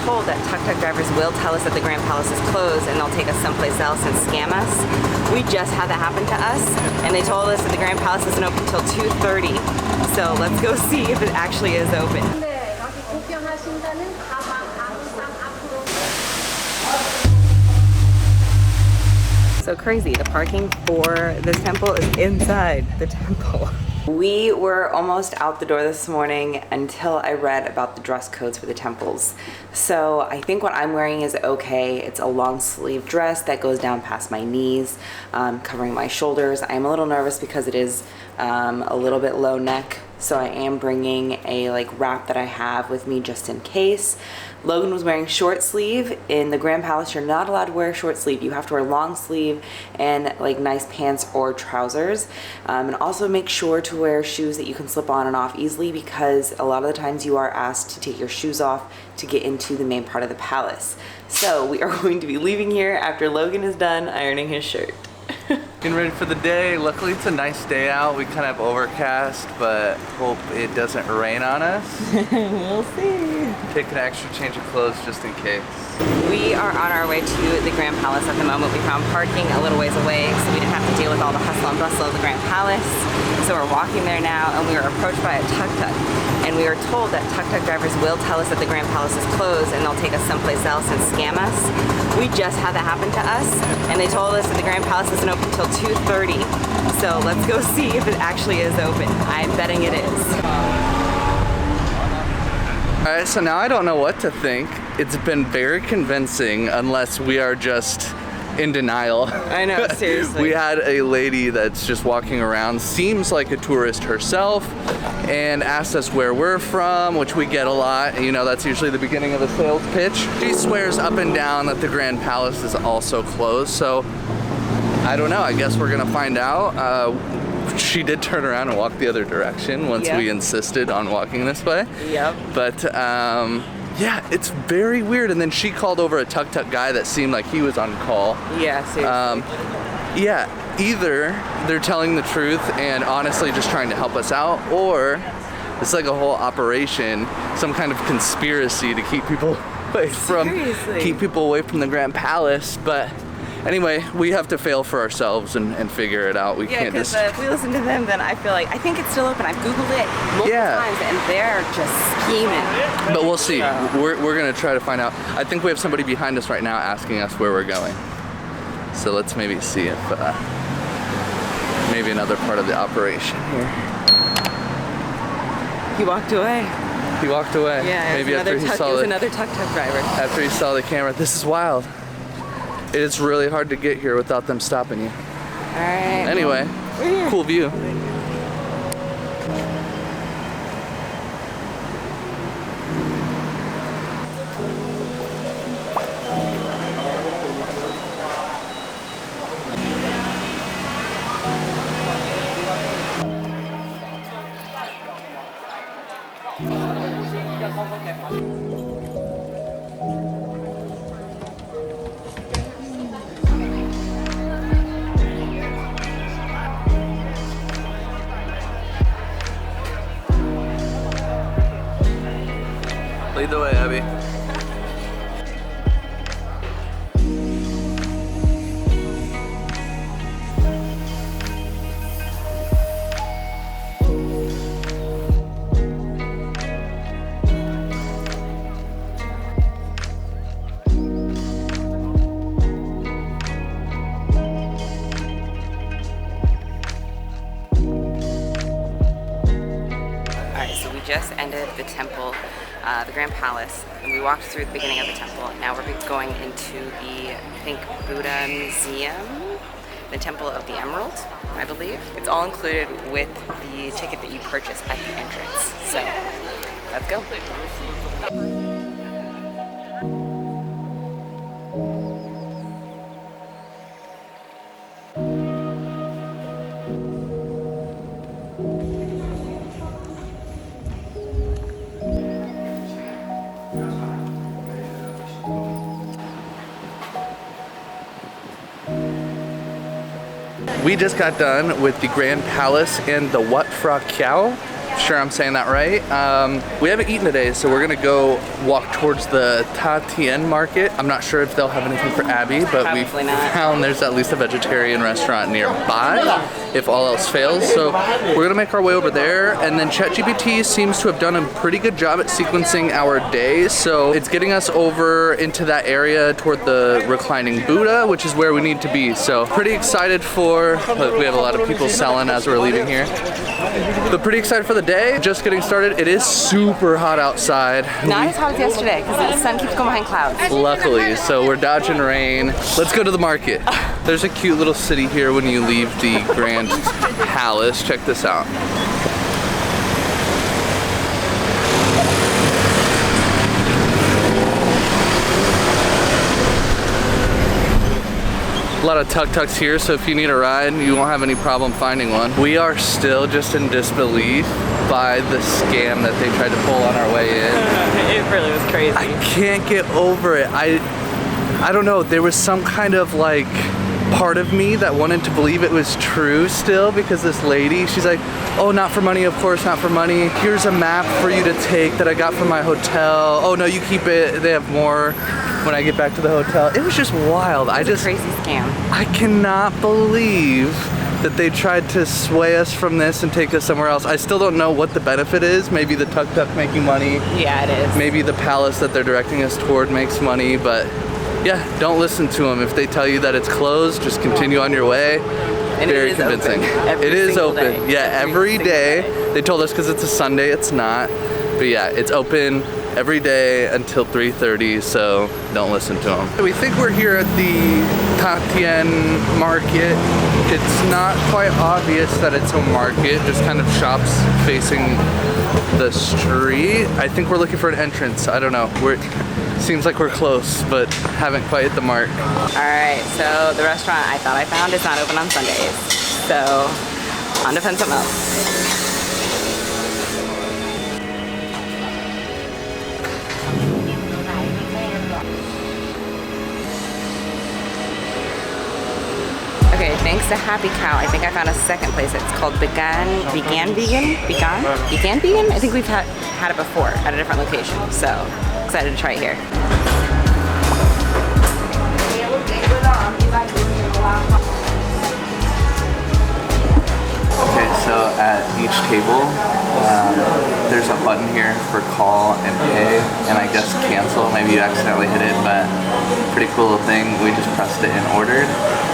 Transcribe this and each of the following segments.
told that tuk-tuk drivers will tell us that the Grand Palace is closed and they'll take us someplace else and scam us. We just had that happen to us, and they told us that the Grand Palace isn't open until 2:30. So let's go see if it actually is open. So crazy, the parking for this temple is inside the temple. We were almost out the door this morning until I read about the dress codes for the temples. So I think what I'm wearing is okay. It's a long sleeve dress that goes down past my knees, covering my shoulders. I'm a little nervous because it is a little bit low neck. So I am bringing a wrap that I have with me just in case. Logan was wearing short sleeve. In the Grand Palace, you're not allowed to wear short sleeve. You have to wear long sleeve and nice pants or trousers. And also make sure to wear shoes that you can slip on and off easily, because a lot of the times you are asked to take your shoes off to get into the main part of the palace. So we are going to be leaving here after Logan is done ironing his shirt. Getting ready for the day. Luckily it's a nice day out. We kind of overcast, but hope it doesn't rain on us. We'll see. Take an extra change of clothes just in case. We are on our way to the Grand Palace at the moment. We found parking a little ways away, so we didn't have to deal with all the hustle and bustle of the Grand Palace. So we're walking there now, and we were approached by a tuk-tuk. And we were told that tuk-tuk drivers will tell us that the Grand Palace is closed and they'll take us someplace else and scam us. We just had that happen to us, and they told us that the Grand Palace isn't open until 2:30. So let's go see if it actually is open. I'm betting it is. Alright, so now I don't know what to think. It's been very convincing, unless we are just in denial. I know, seriously. We had a lady that's just walking around, seems like a tourist herself, and asked us where we're from, which we get a lot. You know, that's usually the beginning of a sales pitch. She swears up and down that the Grand Palace is also closed, so I don't know. I guess we're gonna find out. She did turn around and walk the other direction once we insisted on walking this way. Yep. But yeah, it's very weird. And then she called over a tuk-tuk guy that seemed like he was on call. Yeah, seriously. Yeah, either they're telling the truth and honestly just trying to help us out, or it's like a whole operation, some kind of conspiracy to keep people away from the Grand Palace. But anyway, we have to fail for ourselves and figure it out. We can't just... if we listen to them, then I think it's still open. I've Googled it multiple times, and they're just scheming. But we'll see. We're gonna try to find out. I think we have somebody behind us right now asking us where we're going. So let's maybe see if maybe another part of the operation here. He walked away. He walked away. Yeah, maybe after he saw another tuk-tuk driver. After he saw the camera. This is wild. It's really hard to get here without them stopping you. All right. Anyway, cool view. Lead the way, Abby. Just ended the temple, the Grand Palace, and we walked through the beginning of the temple. Now we're going into the, I think, Buddha Museum, the Temple of the Emerald, I believe. It's all included with the ticket that you purchase at the entrance. So, let's go. We just got done with the Grand Palace and the Wat Pho. sure I'm saying that right. We haven't eaten today, so we're gonna go walk towards the Ta Tien market. I'm not sure if they'll have anything for Abby, but we found there's at least a vegetarian restaurant nearby if all else fails. So we're gonna make our way over there, and then ChatGPT seems to have done a pretty good job at sequencing our days. So it's getting us over into that area toward the Reclining Buddha, which is where we need to be. So pretty excited for, look, we have a lot of people selling as we're leaving here. But pretty excited for the day. Just getting started. It is super hot outside. Not as hot as yesterday because the sun keeps going behind clouds. Luckily, so we're dodging rain. Let's go to the market. There's a cute little city here when you leave the Grand Palace. Check this out. A lot of tuk-tuks here, so if you need a ride, you won't have any problem finding one. We are still just in disbelief by the scam that they tried to pull on our way in. It really was crazy. I can't get over it. I don't know, there was some kind of like part of me that wanted to believe it was true still, because this lady, she's like, oh, not for money, of course, not for money. Here's a map for you to take that I got from my hotel. Oh no, you keep it, they have more when I get back to the hotel. It was just wild. It was a crazy scam. I cannot believe that they tried to sway us from this and take us somewhere else. I still don't know what the benefit is. Maybe the tuk-tuk making money. Yeah, it is. Maybe the palace that they're directing us toward makes money, but yeah, don't listen to them. If they tell you that it's closed, just continue on your way. And very convincing. It is open. Day. Yeah, every day. They told us because it's a Sunday, it's not. But yeah, it's open every day until 3:30, so don't listen to them. We think we're here at the Ta Tien market. It's not quite obvious that it's a market, just kind of shops facing the street. I think we're looking for an entrance. I don't know. Seems like we're close, but haven't quite hit the mark. All right, so the restaurant I thought I found is not open on Sundays. So, on to find something else. Okay, thanks to Happy Cow, I think I found a second place. It's called Vegan Vegan? I think we've had it before at a different location, so excited to try it here. Okay, so at each table, there's a button here for call and pay, and I guess cancel. Maybe you accidentally hit it, but pretty cool little thing. We just pressed it and ordered.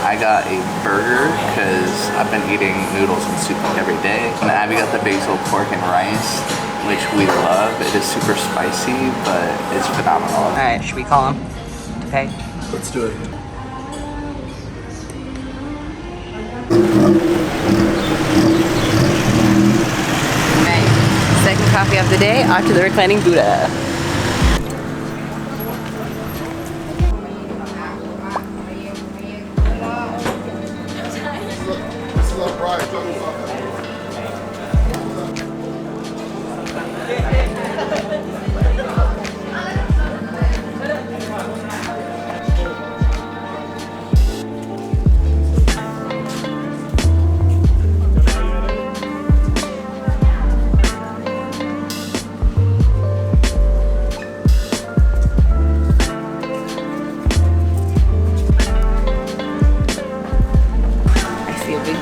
I got a burger because I've been eating noodles and soup every day. And Abby got the basil pork and rice, which we love. It is super spicy, but it's phenomenal. All right, should we call him to pay? Let's do it. Second coffee of the day, off to the Reclining Buddha.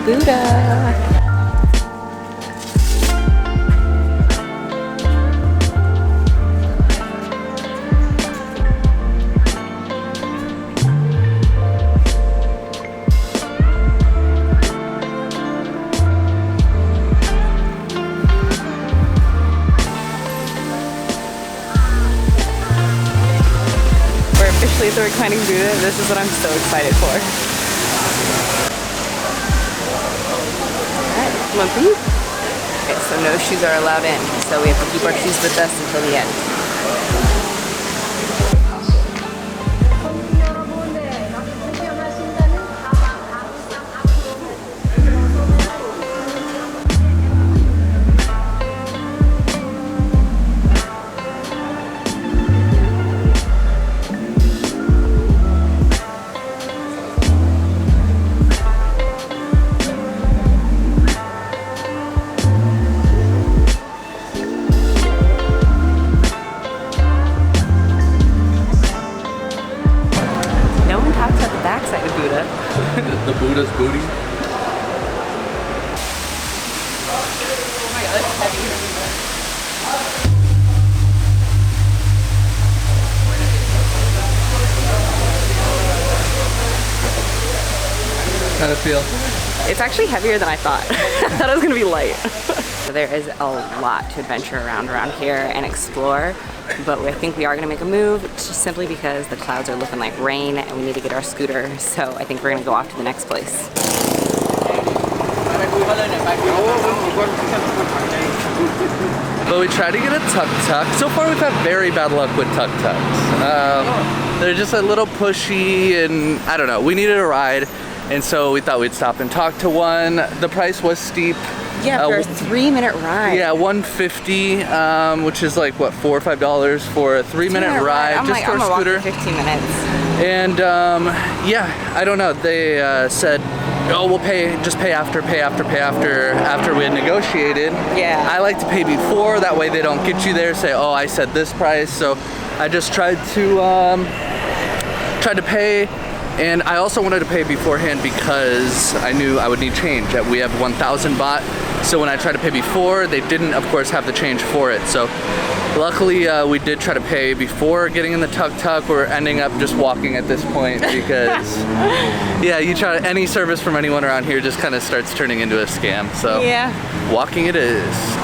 Buddha. We're officially at the Reclining Buddha. This is what I'm so excited for. Come on, please. Okay, so no shoes are allowed in, so we have to keep our shoes with us until the end. Buddha's booty. Oh my god, that's heavy. How'd it feel? It's actually heavier than I thought. I thought it was gonna be light. There is a lot to adventure around here and explore, but I think we are gonna make a move just simply because the clouds are looking like rain and we need to get our scooter. So I think we're gonna go off to the next place. But we tried to get a tuk-tuk. So far we've had very bad luck with tuk-tuks. They're just a little pushy and I don't know, we needed a ride. And so we thought we'd stop and talk to one. The price was steep. Yeah, for a 3-minute ride. Yeah, $150, which is like what, $4 or $5 for a 3-minute ride just for a scooter. Walk for 15 minutes. And yeah, I don't know. They said, oh, we'll just pay after we had negotiated. Yeah. I like to pay before. That way they don't get you there. Say, oh, I said this price. So I just tried to pay. And I also wanted to pay beforehand because I knew I would need change. We have 1,000 baht, so when I tried to pay before, they didn't, of course, have the change for it. So luckily, we did try to pay before getting in the tuk-tuk. We're ending up just walking at this point because, yeah, you try any service from anyone around here just kind of starts turning into a scam. So yeah, walking it is.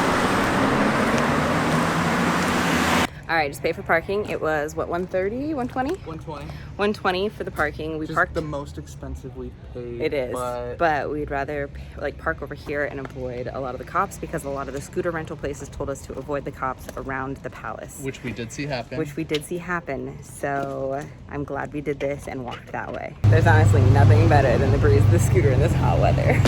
All right, just pay for parking. It was what, 130, 120? 120. 120 for the parking. We parked. The most expensive we've paid. It is, but we'd rather like park over here and avoid a lot of the cops because a lot of the scooter rental places told us to avoid the cops around the palace. Which we did see happen. So I'm glad we did this and walked that way. There's honestly nothing better than the breeze of the scooter in this hot weather.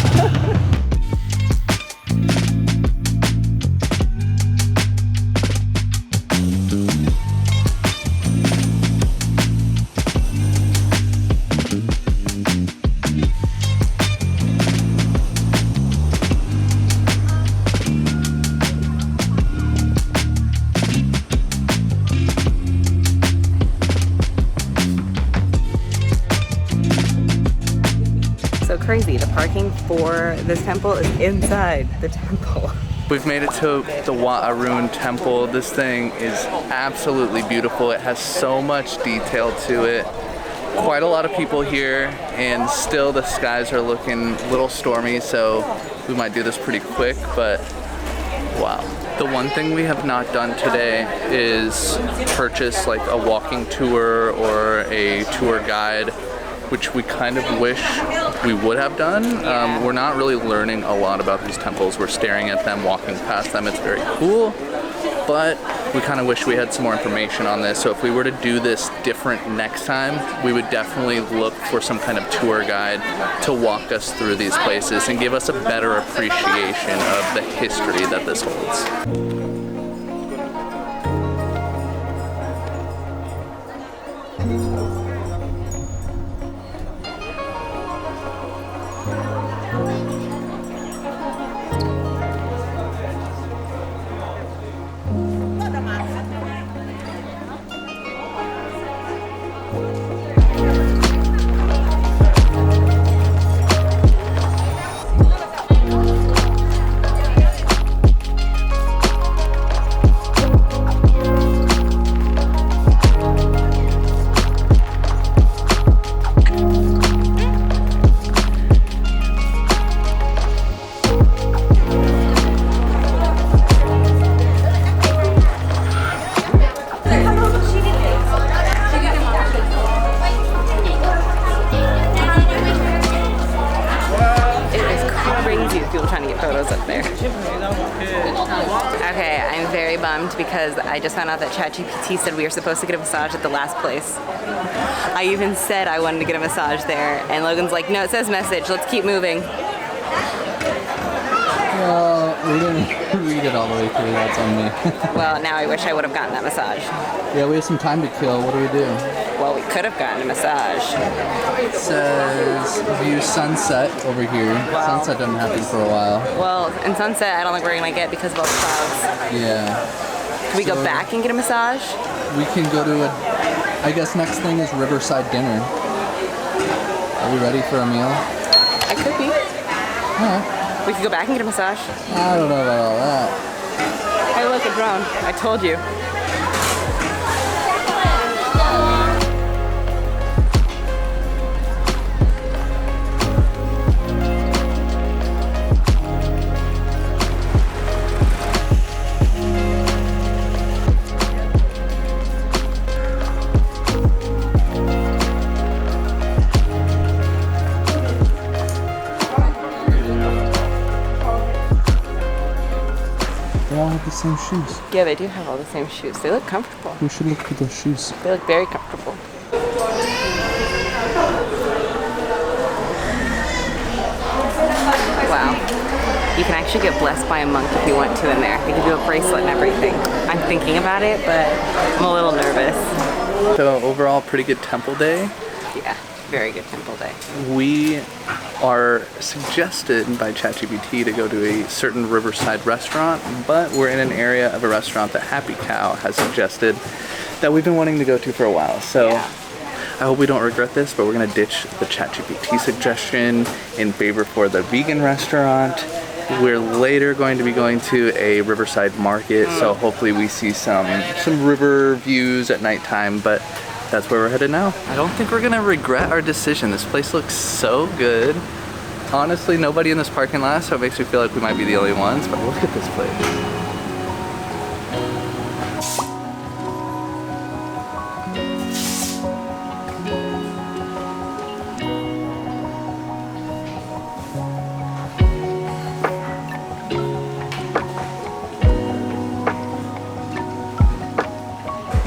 Crazy. The parking for this temple is inside the temple. We've made it to the Wat Arun temple. This thing is absolutely beautiful. It has so much detail to it. Quite a lot of people here, and still the skies are looking a little stormy, so we might do this pretty quick, but wow. The one thing we have not done today is purchase like a walking tour or a tour guide, which we kind of wish we would have done. We're not really learning a lot about these temples. We're staring at them, walking past them. It's very cool, but we kind of wish we had some more information on this. So if we were to do this different next time, we would definitely look for some kind of tour guide to walk us through these places and give us a better appreciation of the history that this holds. Okay, I'm very bummed because I just found out that ChatGPT said we were supposed to get a massage at the last place. I even said I wanted to get a massage there, and Logan's like, no, it says message, let's keep moving. Well, we didn't read it all the way through, that's on me. Well, now I wish I would have gotten that massage. Yeah, we have some time to kill, what do we do? Well, we could have gotten a massage. It says view sunset over here. Wow. Sunset doesn't happen for a while. Well, in sunset, I don't think we're gonna get because of all the clouds. Yeah. Can we go back and get a massage? We can go to I guess next thing is Riverside dinner. Are we ready for a meal? Huh? We could go back and get a massage. I don't know about all that. Hey, look, a drone. I told you. They all have the same shoes. Yeah, they do have all the same shoes. They look comfortable. We should look for those shoes. They look very comfortable. Wow. You can actually get blessed by a monk if you want to in there. They give you a bracelet and everything. I'm thinking about it, but I'm a little nervous. So overall, pretty good temple day. Yeah, very good temple day. We are suggested by ChatGPT to go to a certain riverside restaurant, but we're in an area of a restaurant that Happy Cow has suggested that we've been wanting to go to for a while. So Yeah. I hope we don't regret this, but we're gonna ditch the ChatGPT suggestion in favor for the vegan restaurant. We're later going to be going to a riverside market, so hopefully we see some river views at nighttime, but that's where we're headed now. I don't think we're gonna regret our decision. This place looks so good. Honestly, nobody in this parking lot, so it makes me feel like we might be the only ones, but look at this place.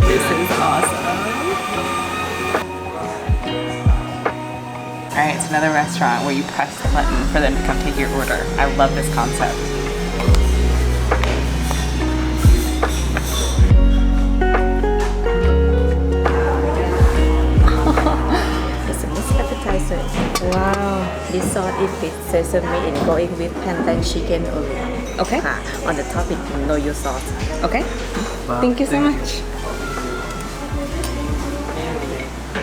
This is awesome. Alright, it's another restaurant where you press the button for them to come take your order. I love this concept. It's a mixed appetizer. Wow. This sauce is with sesame and going with pandan chicken only. Okay. On the top is noyo sauce. Okay. Thank you so much.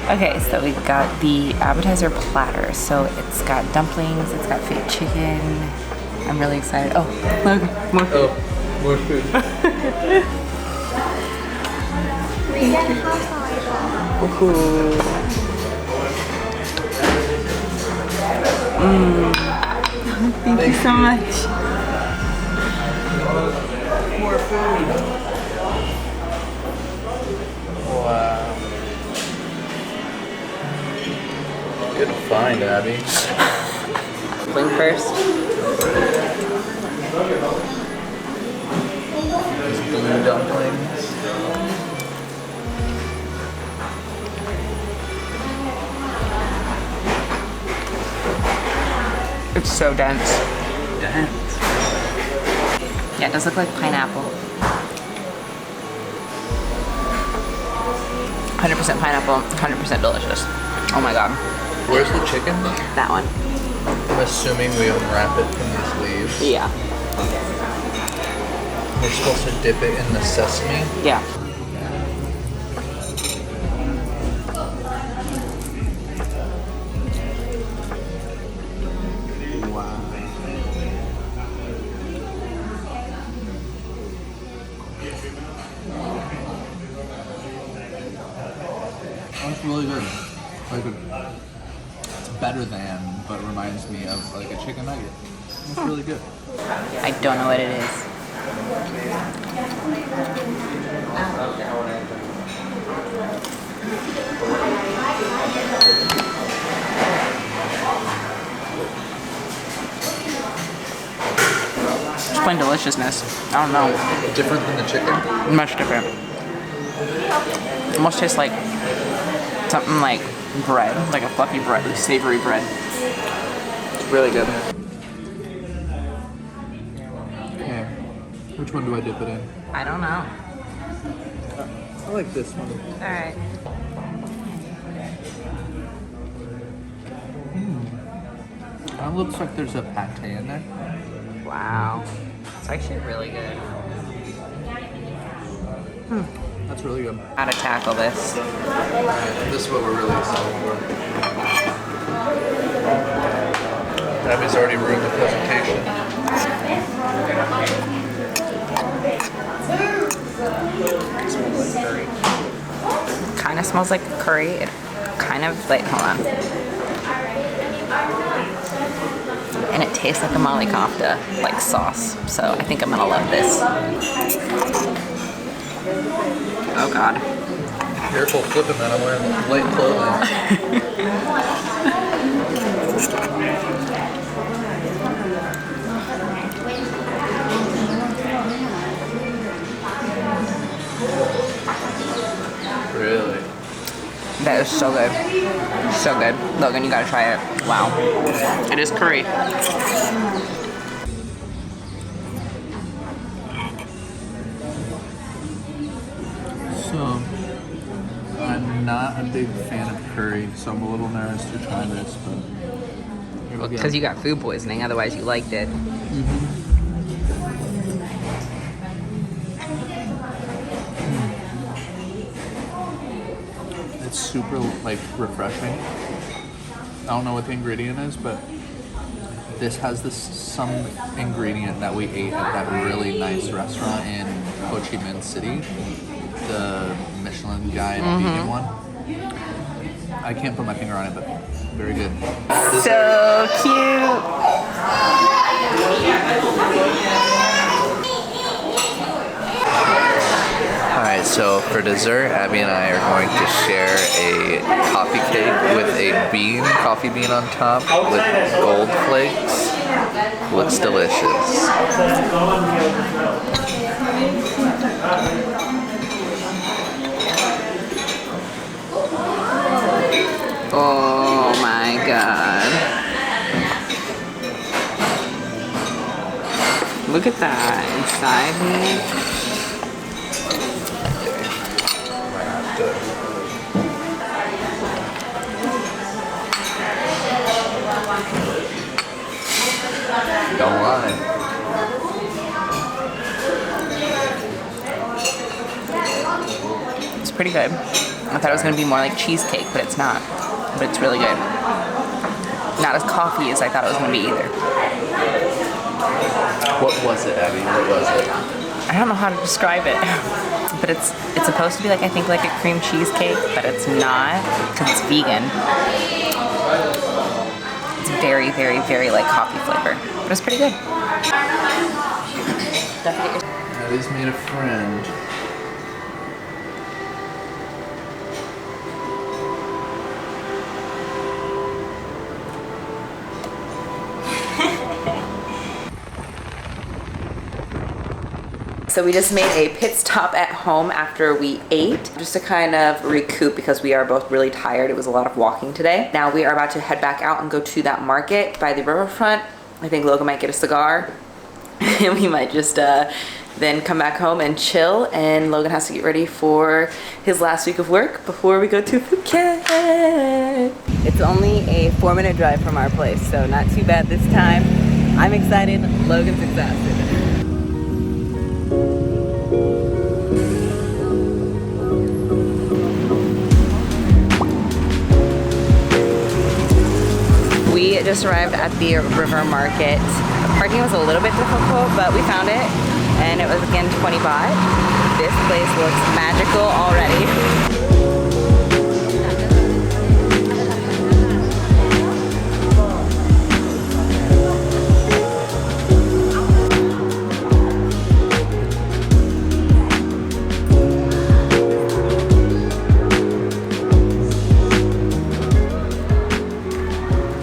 Okay, so we've got the appetizer platter. So it's got dumplings, it's got fake chicken. I'm really excited. Oh, look, more food. Oh, more food. Thank you so much. More food. Wow. Good find, Abby. Wing first. These blue dumplings. It's so dense. Dense. Yeah, it does look like pineapple. 100% pineapple, 100% delicious. Oh my god. Where's the chicken? That one. I'm assuming we unwrap it from these leaves. Yeah. We're supposed to dip it in the sesame. Yeah. Wow. That's really good. It's better than, but reminds me of like a chicken nugget. It's really good. I don't know what it is. Just plain deliciousness. I don't know. Different than the chicken? Much different. Almost tastes like something like bread, like a fluffy bread, like savory bread. It's really good. Okay. Which one do I dip it in? I don't know. I like this one. All right. It looks like there's a pate in there. Wow. It's actually really good. That's really good. How to tackle this. This is what we're really excited for. Abby's already ruined the presentation. Kind of smells like curry. It kind of like, hold on. And it tastes like a mali kofta, like sauce. So I think I'm gonna love this. Oh God. Careful flipping that, I'm wearing light clothing. Really? That is so good. So good. Logan, you gotta try it. Wow. It is curry. So, I'm not a big fan of curry, so I'm a little nervous to try this, but here we go. Because you got food poisoning, otherwise you liked it. It's super, like, refreshing. I don't know what the ingredient is, but this has some ingredient that we ate at that really nice restaurant in Ho Chi Minh City, the Michelin guide vegan one. I can't put my finger on it, but very good. So cute. Alright, so for dessert, Abby and I are going to share a coffee cake with a coffee bean on top with gold flakes. Looks delicious. Oh my God. Look at that inside me. Don't lie. It's pretty good. I thought it was going to be more like cheesecake, but it's not. But it's really good. Not as coffee as I thought it was going to be either. What was it, Abby? What was it? I don't know how to describe it. But it's supposed to be like, I think, like a cream cheesecake, but it's not because it's vegan. It's very, very, very like coffee flavor. But it's pretty good. Abby's made a friend. So we just made a pit stop at home after we ate, just to kind of recoup because we are both really tired. It was a lot of walking today. Now we are about to head back out and go to that market by the riverfront. I think Logan might get a cigar and we might just then come back home and chill, and Logan has to get ready for his last week of work before we go to Phuket. It's only a 4-minute drive from our place, so not too bad this time. I'm excited, Logan's exhausted. We just arrived at the river market. Parking was a little bit difficult, but we found it, and it was again 20 baht. This place looks magical already.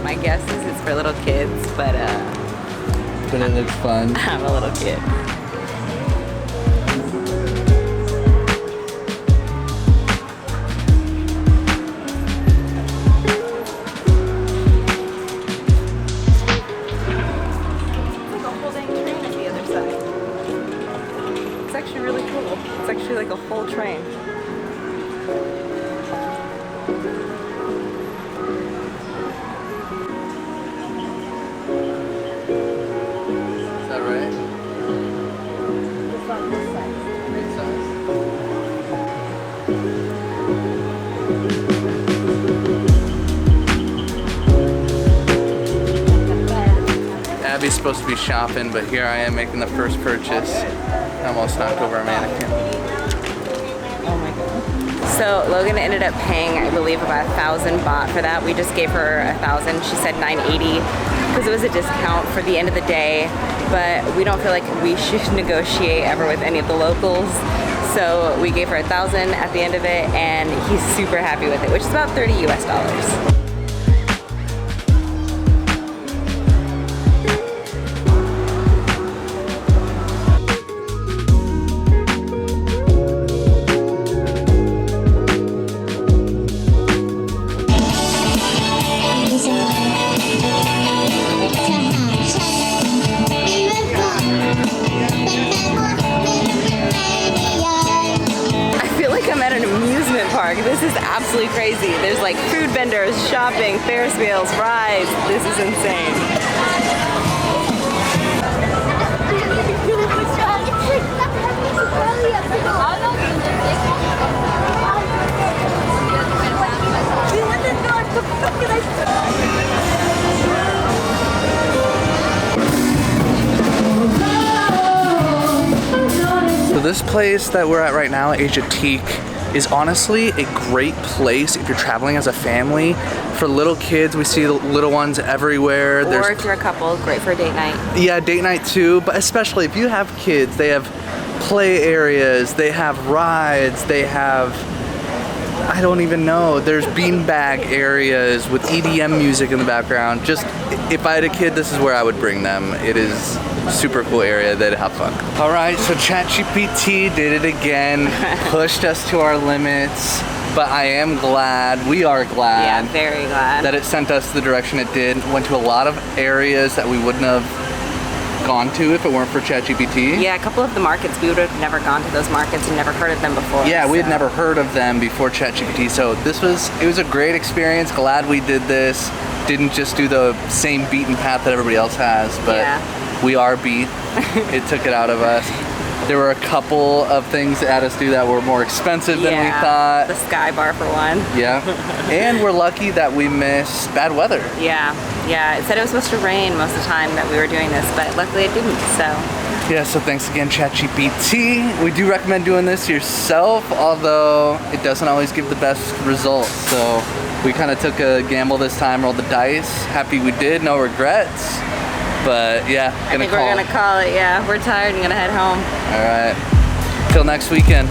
My guess is it's for little kids, but it looks fun. I'm a little kid. It's like a whole dang train at the other side. It's actually really cool. It's actually like a whole train. Is that right? Big size. she's supposed to be shopping, but here I am making the first purchase. I almost knocked over a mannequin. Oh my god. So Logan ended up paying, I believe, about 1,000 baht for that. We just gave her 1,000. She said 980 because it was a discount for the end of the day, but we don't feel like we should negotiate ever with any of the locals. So we gave her 1,000 at the end of it, and he's super happy with it, which is about 30 US dollars. This is absolutely crazy. There's like food vendors, shopping, Ferris wheels, rides. This is insane. So this place that we're at right now, Asiatique, is honestly a great place if you're traveling as a family. For little kids, we see the little ones everywhere. Or if you're a couple, great for a date night. Yeah, date night too, but especially if you have kids, they have play areas, they have rides, they have, I don't even know, there's beanbag areas with EDM music in the background. Just, if I had a kid, this is where I would bring them. It is super cool area, they'd have fun. All right, so ChatGPT did it again, pushed us to our limits, but I am glad, we are glad. Yeah, very glad. That it sent us the direction it did. Went to a lot of areas that we wouldn't have gone to if it weren't for ChatGPT. Yeah, a couple of the markets, we would have never gone to those markets and never heard of them before. Yeah, we had never heard of them before ChatGPT, so it was a great experience. Glad we did this. Didn't just do the same beaten path that everybody else has, but yeah. We are beat. It took it out of us. There were a couple of things that had us do that were more expensive than we thought. The Sky Bar for one. Yeah, and we're lucky that we missed bad weather. Yeah, it said it was supposed to rain most of the time that we were doing this, but luckily it didn't, so. Yeah, so thanks again, ChatGPT. We do recommend doing this yourself, although it doesn't always give the best results. So we kind of took a gamble this time, rolled the dice. Happy we did, no regrets. But yeah, I think we're gonna call it, yeah. We're tired and gonna head home. All right, till next weekend.